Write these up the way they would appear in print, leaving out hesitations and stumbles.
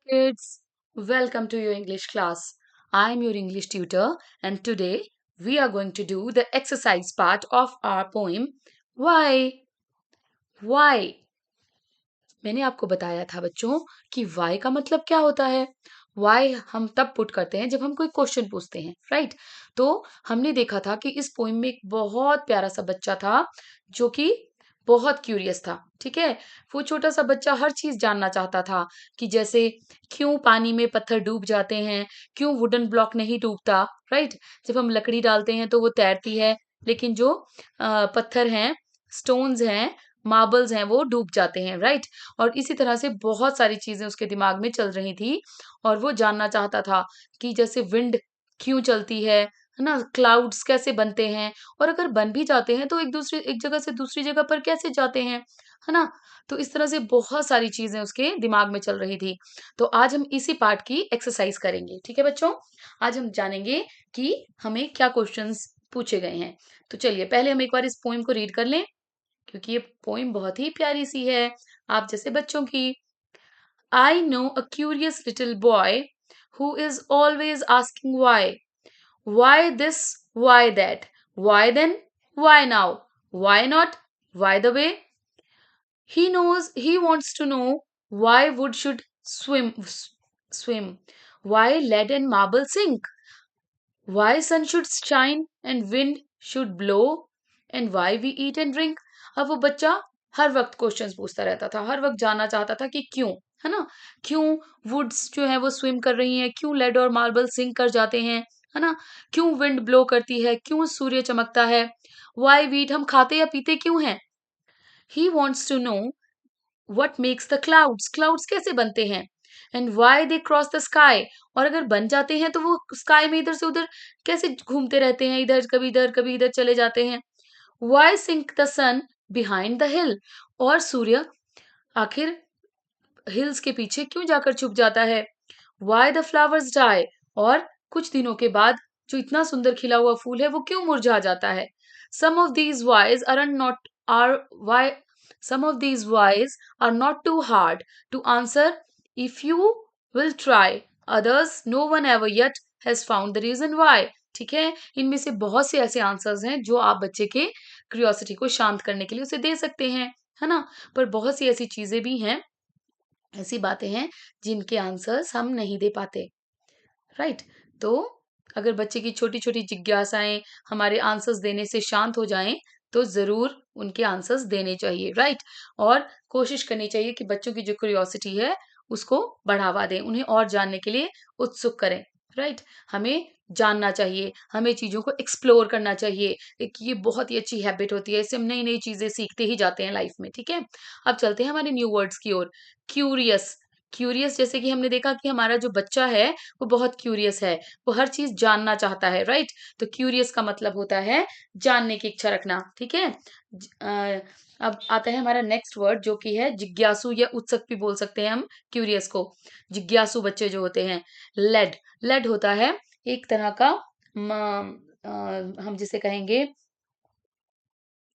kids. Welcome to your English class. I am your English tutor, and today we are going to do the exercise part of our poem Why? Why? मैंने आपको बताया था बच्चों कि why का मतलब क्या होता है। why हम तब पुट करते हैं जब हम कोई क्वेश्चन पूछते हैं, राइट? तो हमने देखा था कि इस पोइम में एक बहुत प्यारा सा बच्चा था जो कि बहुत क्यूरियस था, ठीक है? वो छोटा सा बच्चा हर चीज जानना चाहता था कि जैसे क्यों पानी में पत्थर डूब जाते हैं, क्यों वुडन ब्लॉक नहीं डूबता, राइट? जब हम लकड़ी डालते हैं तो वो तैरती है, लेकिन जो पत्थर हैं, स्टोन्स हैं, मार्बल्स हैं, वो डूब जाते हैं, राइट? और इसी तरह से बहुत सारी चीजें उसके दिमाग में चल रही थी और वो जानना चाहता था कि जैसे विंड क्यों चलती है ना? क्लाउड्स कैसे बनते हैं और अगर बन भी जाते हैं तो एक जगह से दूसरी जगह पर कैसे जाते हैं, है ना? तो इस तरह से बहुत सारी चीजें उसके दिमाग में चल रही थी। तो आज हम इसी पार्ट की एक्सरसाइज करेंगे, ठीक है बच्चों? आज हम जानेंगे कि हमें क्या क्वेश्चंस पूछे गए हैं। तो चलिए पहले हम एक बार इस पोएम को रीड कर लें, क्योंकि ये पोएम बहुत ही प्यारी सी है, आप जैसे बच्चों की। I know a curious little boy who is always asking why. Why this? Why that? Why then? Why now? Why not? Why the way? He wants to know why wood should swim, why lead and marble sink, why sun should shine and wind should blow, and why we eat and drink. अब वो बच्चा हर वक्त questions पूछता रहता था, हर वक्त जानना चाहता था कि क्यों, है ना? क्यों वुड्स जो है वो स्विम कर रही हैं, क्यों लेड और मार्बल सिंक कर जाते हैं, है ना? क्यों विंड ब्लो करती है, क्यों सूर्य चमकता है, वाई वीट हम खाते या पीते क्यों हैं? He wants to know what makes the clouds कैसे बनते हैं, and why they cross the sky, और अगर बन जाते हैं तो वो स्काई में इधर से उधर कैसे घूमते रहते हैं, इधर कभी इधर चले जाते हैं। Why sink the sun behind the hill, और सूर्य आखिर हिल्स के पीछे क्यों जाकर छुप जाता है। व्हाई द फ्लावर्स डाई, और कुछ दिनों के बाद जो इतना सुंदर खिला हुआ फूल है वो क्यों मुरझा जाता है। Some of these wise are not are why some of these whys are not too hard to answer if you will try. Others, no one ever yet has found the reason why. ठीक है, इनमें से बहुत से ऐसे answers हैं जो आप बच्चे के क्यूरियोसिटी को शांत करने के लिए उसे दे सकते हैं, है ना? पर बहुत सी ऐसी चीजें भी हैं, ऐसी बातें हैं जिनके आंसर्स हम नहीं दे पाते, राइट? तो अगर बच्चे की छोटी छोटी जिज्ञासाएं हमारे आंसर्स देने से शांत हो जाएं तो जरूर उनके आंसर्स देने चाहिए, राइट? और कोशिश करनी चाहिए कि बच्चों की जो क्यूरियोसिटी है उसको बढ़ावा दें, उन्हें और जानने के लिए उत्सुक करें, राइट? हमें जानना चाहिए, हमें चीजों को एक्सप्लोर करना चाहिए। एक ये बहुत ही अच्छी हैबिट होती है, इससे हम नई नई चीजें सीखते ही जाते हैं लाइफ में, ठीक है? अब चलते हैं हमारे न्यू वर्ड्स की ओर। क्यूरियस, क्यूरियस जैसे कि हमने देखा कि हमारा जो बच्चा है वो बहुत क्यूरियस है, वो हर चीज जानना चाहता है, राइट? तो क्यूरियस का मतलब होता है जानने की इच्छा रखना, ठीक है? अब आता है हमारा नेक्स्ट वर्ड जो कि है जिज्ञासु, या उत्सुक भी बोल सकते हैं हम क्यूरियस को। जिज्ञासु बच्चे जो होते हैं, लेड, लेड होता है एक तरह का हम जिसे कहेंगे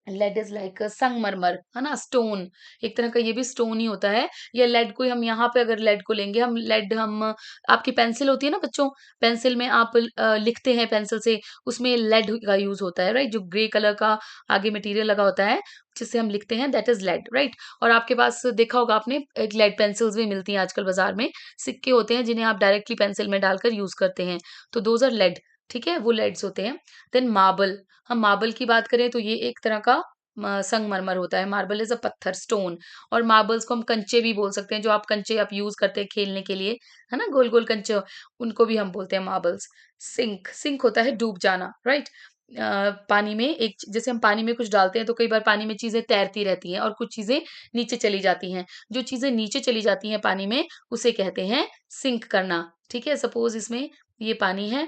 लेड इज लाइक संगमरमर, है ना? स्टोन, एक तरह का ये भी स्टोन ही होता है। या लेड को हम यहाँ पे अगर लेड को लेंगे, हम लेड हम आपकी पेंसिल होती है ना बच्चों, पेंसिल में आप लिखते हैं पेंसिल से, उसमें लेड का यूज होता है, राइट? जो ग्रे कलर का आगे मटेरियल लगा होता है जिससे हम लिखते हैं, दैट इज लेड, राइट? और आपके पास देखा होगा आपने, एक लेड पेंसिल्स भी मिलती हैं आजकल बाजार में, सिक्के होते हैं जिन्हें आप डायरेक्टली पेंसिल में डालकर यूज करते हैं, तो दोज आर लेड, ठीक है? वो लेड्स होते हैं। देन मार्बल, हम मार्बल की बात करें तो ये एक तरह का संगमरमर होता है। मार्बल इज अ पत्थर, स्टोन। और मार्बल्स को हम कंचे भी बोल सकते हैं, जो आप कंचे आप यूज करते हैं खेलने के लिए, है ना? गोल गोल कंचे, उनको भी हम बोलते हैं मार्बल्स। सिंक, सिंक होता है डूब जाना, राइट? पानी में एक जैसे हम पानी में कुछ डालते हैं तो कई बार पानी में चीजें तैरती रहती हैं और कुछ चीजें नीचे चली जाती हैं। जो चीजें नीचे चली जाती हैं पानी में उसे कहते हैं सिंक करना, ठीक है? सपोज इसमें ये पानी है,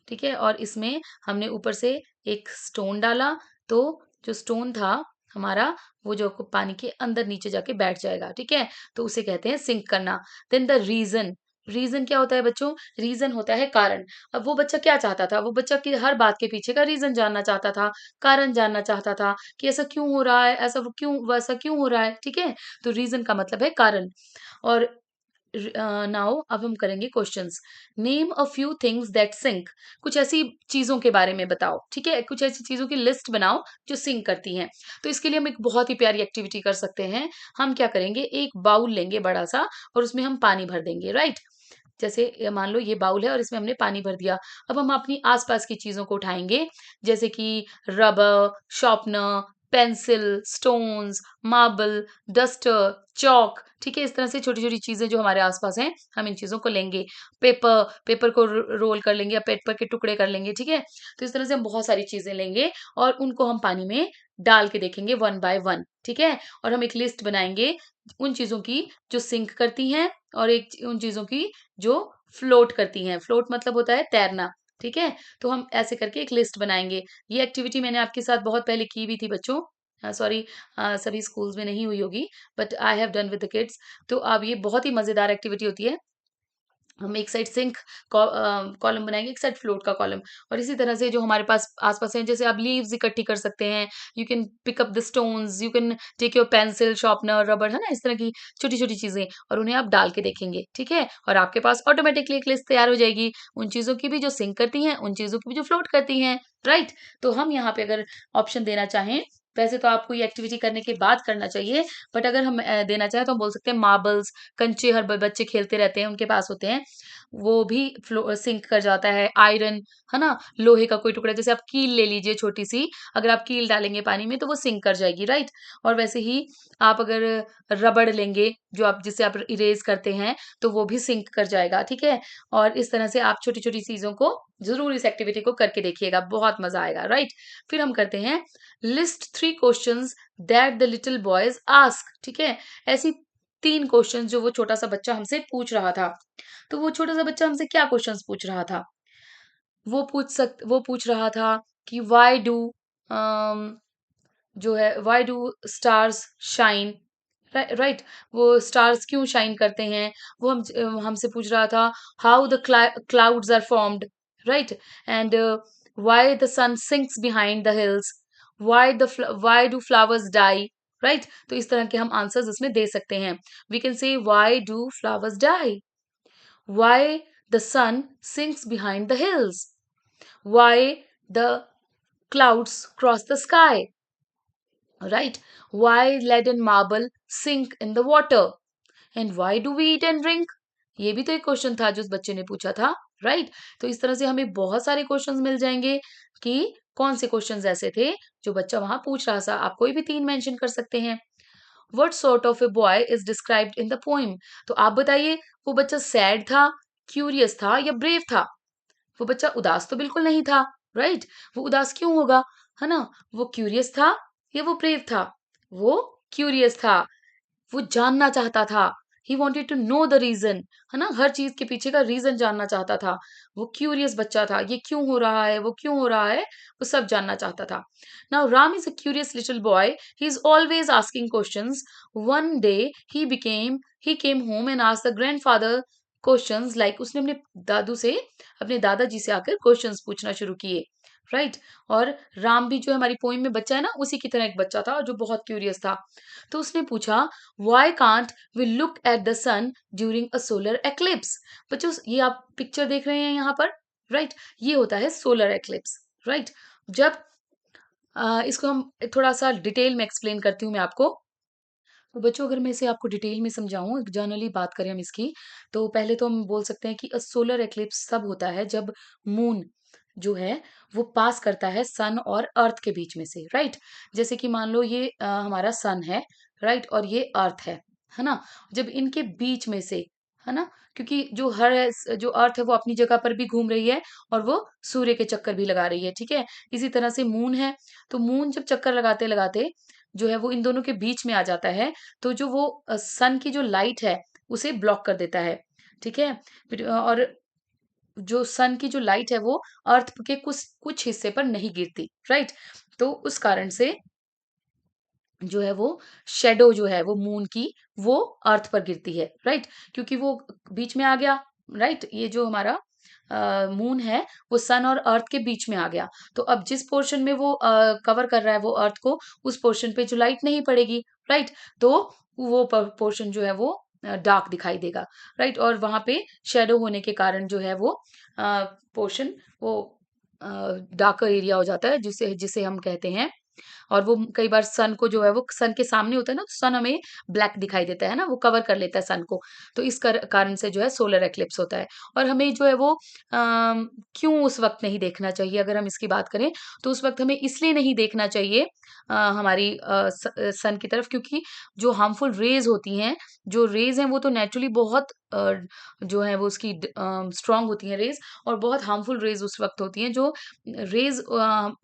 ठीक है? और इसमें हमने ऊपर से एक स्टोन डाला, तो जो स्टोन था हमारा, वो जो पानी के अंदर नीचे जाके बैठ जाएगा, ठीक है? तो उसे कहते हैं सिंक करना। देन द रीजन, रीजन क्या होता है बच्चों? रीजन होता है कारण। अब वो बच्चा क्या चाहता था? वो बच्चा की हर बात के पीछे का रीजन जानना चाहता था, कारण जानना चाहता था कि ऐसा क्यों हो रहा है, ऐसा वो क्यों, वैसा क्यों हो रहा है, ठीक है? तो रीजन का मतलब है कारण। और नाउ अब हम करेंगे questions. Name a few things that sink. कुछ ऐसी चीजों के बारे में बताओ, ठीक है, कुछ ऐसी चीजों की लिस्ट बनाओ जो सिंक करती हैं। तो इसके लिए हम एक बहुत ही प्यारी एक्टिविटी कर सकते हैं। हम क्या करेंगे, एक बाउल लेंगे बड़ा सा और उसमें हम पानी भर देंगे, राइट। जैसे मान लो ये बाउल है और इसमें हमने पानी भर दिया। अब हम अपनी आसपास की चीजों को उठाएंगे, जैसे कि rubber, sharpener, pencil, stones, marble, duster, chalk, ठीक है। इस तरह से छोटी छोटी चीजें जो हमारे आसपास हैं, हम इन चीजों को लेंगे। पेपर, पेपर को रोल कर लेंगे या पेपर के टुकड़े कर लेंगे, ठीक है। तो इस तरह से हम बहुत सारी चीजें लेंगे और उनको हम पानी में डाल के देखेंगे वन बाय वन, ठीक है। और हम एक लिस्ट बनाएंगे उन चीजों की जो सिंक करती हैं और एक उन चीजों की जो फ्लोट करती हैं। फ्लोट मतलब होता है तैरना, ठीक है। तो हम ऐसे करके एक लिस्ट बनाएंगे। ये एक्टिविटी मैंने आपके साथ बहुत पहले की भी थी बच्चों, सॉरी, सभी स्कूल्स में नहीं हुई होगी, but I have done with the kids. तो अब ये बहुत ही मजेदार एक्टिविटी होती है। हम एक साइड सिंक कॉलम बनाएंगे, एक साइड फ्लोट का कॉलम। और इसी तरह से जो हमारे पास आसपास है, जैसे आप लीव्स इकट्ठी कर सकते हैं, you can pick up the stones, you can take your pencil, sharpener, rubber, है ना, इस तरह की छोटी छोटी चीजें, और उन्हें आप डाल के देखेंगे, ठीक है। और आपके पास ऑटोमेटिकली एक लिस्ट तैयार हो जाएगी उन चीजों की भी जो सिंक करती हैं, उन चीजों की भी जो फ्लोट करती हैं, राइट। तो हम यहाँ पे अगर ऑप्शन देना चाहें, वैसे तो आपको ये एक्टिविटी करने के बाद करना चाहिए, बट अगर हम देना चाहें तो हम बोल सकते हैं मार्बल्स, कंचे, हर बच्चे खेलते रहते हैं, उनके पास होते हैं, वो भी फ्लो सिंक कर जाता है। आयरन, है ना, लोहे का कोई टुकड़ा, जैसे आप कील ले लीजिए छोटी सी, अगर आप कील डालेंगे पानी में तो वो सिंक कर जाएगी, राइट। और वैसे ही आप अगर रबड़ लेंगे जो आप जिससे आप इरेज करते हैं, तो वो भी सिंक कर जाएगा, ठीक है। और इस तरह से आप छोटी छोटी चीजों को जरूर इस एक्टिविटी को करके देखिएगा, बहुत मजा आएगा, राइट। फिर हम करते हैं list 3 questions that the little boys ask, ठीक है। ऐसी 3 क्वेश्चन जो वो छोटा सा बच्चा हमसे पूछ रहा था। तो वो छोटा सा बच्चा हमसे क्या क्वेश्चंस पूछ रहा था? वो पूछ रहा था कि व्हाई डू जो है, why do stars shine, right. वो स्टार्स क्यों शाइन करते हैं। वो हमसे पूछ रहा था how the clouds are formed, right. And why the sun sinks behind the hills, why do flowers die, right. तो इस तरह के हम आंसर्स इसमें दे सकते हैं। We can say why do flowers die, why the sun sinks behind the hills, why the clouds cross the sky, right? Why lead and marble sink in the water, and why do we eat and drink? ये भी तो एक question था जो उस बच्चे ने पूछा था, राइट। तो इस तरह से हमें बहुत सारे क्वेश्चंस मिल जाएंगे कि कौन से क्वेश्चंस ऐसे थे जो बच्चा वहां पूछ रहा था। आप कोई भी 3 मेंशन कर सकते हैं। What sort of a boy is described in the poem? तो आप बताइए, वो बच्चा सैड था, क्यूरियस था या ब्रेव था। वो बच्चा उदास तो बिल्कुल नहीं था, राइट। वो उदास क्यों होगा, है ना। वो क्यूरियस था या वो ब्रेव था। वो क्यूरियस था, वो जानना चाहता था। He wanted to know the reason, है ना, हर चीज के पीछे का रीजन जानना चाहता था। वो क्यूरियस बच्चा था, ये क्यों हो रहा है, वो क्यों हो रहा है, वो सब जानना चाहता था। Now Ram is a curious little boy, he is always asking questions. One day he came home and asked the grandfather questions, like उसने अपने दादू से, अपने दादाजी से आकर क्वेश्चंस पूछना शुरू किए, राइट। और राम भी जो हमारी पोइम में बच्चा है ना, उसी की तरह एक बच्चा था जो बहुत क्यूरियस था। तो उसने पूछा why can't we look at the sun during a solar eclipse. बच्चों ये आप पिक्चर देख रहे हैं यहाँ पर, राइट। ये होता है सोलर एक्लिप्स, राइट। जब इसको हम थोड़ा सा डिटेल में एक्सप्लेन करती हूँ मैं आपको। तो बच्चों अगर मैं इसे आपको डिटेल में समझाऊं, जनरली बात करें हम इसकी, तो पहले तो हम बोल सकते हैं कि सोलर एक्लिप्स तब होता है जब मून जो है वो पास करता है सन और अर्थ के बीच में से, राइट। जैसे कि मान लो ये हमारा सन है, राइट, और ये अर्थ है ना। जब इनके बीच में से, है ना, क्योंकि जो अर्थ है वो अपनी जगह पर भी घूम रही है और वो सूर्य के चक्कर भी लगा रही है, ठीक है। इसी तरह से मून है, तो मून जब चक्कर लगाते लगाते जो है वो इन दोनों के बीच में आ जाता है, तो जो वो सन की जो लाइट है उसे ब्लॉक कर देता है, ठीक है। और जो सन की जो लाइट है वो अर्थ के कुछ कुछ हिस्से पर नहीं गिरती, राइट। तो उस कारण से जो है वो शेडो जो है वो मून की वो अर्थ पर गिरती है, राइट, क्योंकि वो बीच में आ गया, राइट। ये जो हमारा मून है वो सन और अर्थ के बीच में आ गया। तो अब जिस पोर्शन में वो कवर कर रहा है वो अर्थ को, उस पोर्शन पे जो लाइट नहीं पड़ेगी, राइट। तो वो पोर्शन जो है वो डार्क दिखाई देगा, राइट। और वहां पे शेडो होने के कारण जो है वो पोर्शन वो डार्कर एरिया हो जाता है, जिसे जिसे हम कहते हैं। और वो कई बार सन को जो है वो सन के सामने होता है ना, तो सन हमें ब्लैक दिखाई देता है ना, वो कवर कर लेता है सन को। तो इस कारण से जो है सोलर एक्लिप्स होता है। और हमें जो है वो क्यों उस वक्त नहीं देखना चाहिए, अगर हम इसकी बात करें तो उस वक्त हमें इसलिए नहीं देखना चाहिए हमारी सन की तरफ, क्योंकि जो हार्मफुल रेज होती हैं, जो रेज हैं वो तो नेचुरली बहुत जो है वो उसकी स्ट्रांग होती हैं रेज, और बहुत हार्मफुल रेज उस वक्त होती हैं जो रेज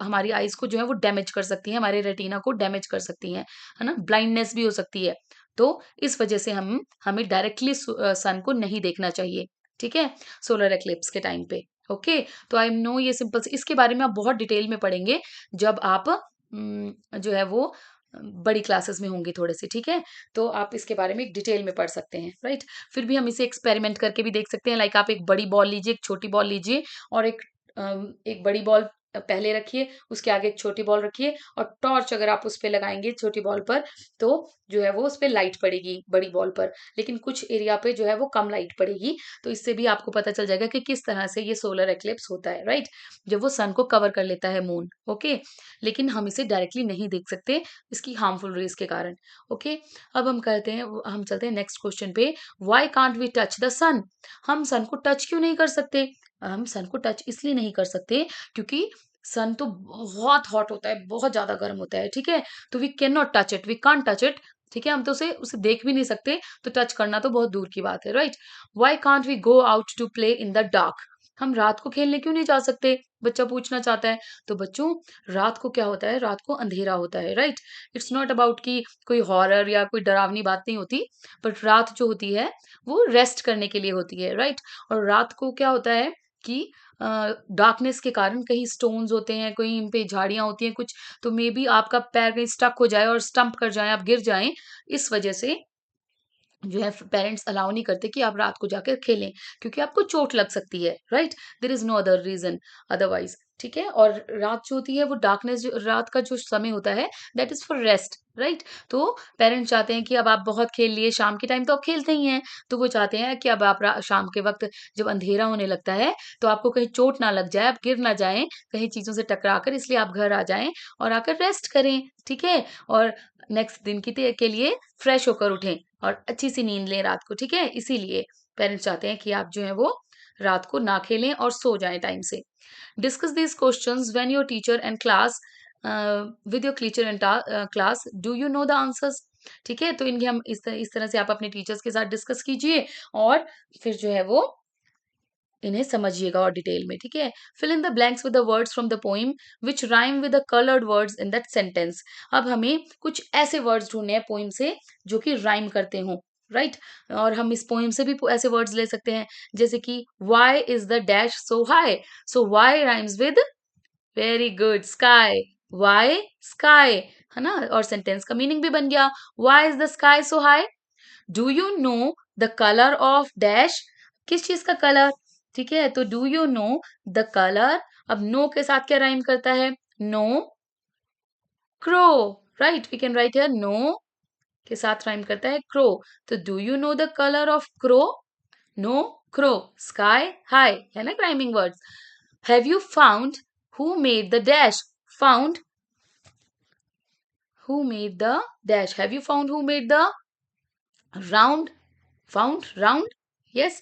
हमारी आईज को जो है वो डैमेज कर सकती हैं, हमारे रेटिना को डैमेज कर सकती हैं, है ना, ब्लाइंडनेस भी हो सकती है। तो इस वजह से हम हमें डायरेक्टली सन को नहीं देखना चाहिए, ठीक है, सोलर एक्लिप्स के टाइम पे। ओके, तो आई नो ये सिंपल से, इसके बारे में आप बहुत डिटेल में पढ़ेंगे जब आप जो है वो बड़ी क्लासेस में होंगे थोड़े से, ठीक है। तो आप इसके बारे में डिटेल में पढ़ सकते हैं, राइट। फिर भी हम इसे एक्सपेरिमेंट करके भी देख सकते हैं, लाइक आप एक बड़ी बॉल लीजिए, एक छोटी बॉल लीजिए, और एक बड़ी बॉल पहले रखिए, उसके आगे एक छोटी बॉल रखिए, और टॉर्च अगर आप उस पे लगाएंगे छोटी बॉल पर, तो जो है वो उस पे लाइट पड़ेगी बड़ी बॉल पर, लेकिन कुछ एरिया पे जो है वो कम लाइट पड़ेगी। तो इससे भी आपको पता चल जाएगा कि किस तरह से ये सोलर एक्लिप्स होता है, राइट, जब वो सन को कवर कर लेता है मून। ओके, लेकिन हम इसे डायरेक्टली नहीं देख सकते इसकी हार्मफुल रेज के कारण। ओके, अब हम चलते हैं नेक्स्ट क्वेश्चन पे। Why can't we touch the sun? हम सन को टच क्यों नहीं कर सकते? हम सन को टच इसलिए नहीं कर सकते क्योंकि सन तो बहुत हॉट होता है, बहुत ज्यादा गर्म होता है, ठीक है। तो we can not touch it, we can't touch it, ठीक है। हम तो उसे उसे देख भी नहीं सकते, तो टच करना तो बहुत दूर की बात है, right. Why can't we go out to play in the dark? हम रात को खेलने क्यों नहीं जा सकते? बच्चा पूछना चाहता है। तो बच्चों, रात को क्या होता है, रात को अंधेरा होता है, राइट। इट्स नॉट अबाउट कि कोई हॉरर या कोई डरावनी बात नहीं होती, बट रात जो होती है वो रेस्ट करने के लिए होती है, राइट। और रात को क्या होता है कि डार्कनेस के कारण कहीं स्टोन्स होते हैं, कहीं पे झाड़ियां होती हैं कुछ, तो मे बी आपका पैर कहीं स्टक हो जाए और स्टंप कर जाए, आप गिर जाएं। इस वजह से जो है पेरेंट्स अलाउ नहीं करते कि आप रात को जाकर खेलें, क्योंकि आपको चोट लग सकती है, right. There is no other reason otherwise, ठीक है। और रात जो होती है वो डार्कनेस, जो रात का जो समय होता है, that is for rest, right. तो पेरेंट्स चाहते हैं कि अब आप बहुत खेल लिए, शाम के टाइम तो आप खेलते ही हैं, तो वो चाहते हैं कि अब आप शाम के वक्त जब अंधेरा होने लगता है तो आपको कहीं चोट ना लग जाए, आप गिर ना जाएं कहीं चीजों से टकरा कर, इसलिए आप घर आ जाएं और आकर रेस्ट करें, ठीक है। और नेक्स्ट दिन के लिए फ्रेश होकर उठें और अच्छी सी नींद लें रात को, ठीक है। इसीलिए पेरेंट्स चाहते हैं कि आप जो है वो रात को ना खेलें और सो जाएं टाइम से। Discuss these questions when your teacher and class with your teacher and class, do you know the answers? ठीक है, तो इनके हम इस तरह से आप अपने टीचर्स के साथ डिस्कस कीजिए, और फिर जो है वो इन्हें समझिएगा और डिटेल में, ठीक है। Fill in the blanks with the words from the poem which rhyme with the coloured words in that sentence. अब हमें कुछ ऐसे वर्ड्स ढूंढने हैं पोइम से जो कि राइम करते हों, राइट। और हम इस पोइम से भी ऐसे वर्ड्स ले सकते हैं, जैसे कि why is the dash so high? So why rhymes with, very good, sky. Why sky, है ना, और सेंटेंस का मीनिंग भी बन गया, why is the sky so high? Do you know the colour of dash? किस चीज का कलर, ठीक है। तो do you know the colour, अब नो के साथ क्या राइम करता है? No crow, right, we can write here no के साथ राइम करता है क्रो। तो do you know the colour of crow? No crow, sky high, है ना rhyming words. Have you found who made the dash? Found, who made the dash? Have you found who made the round? Found round? Yes.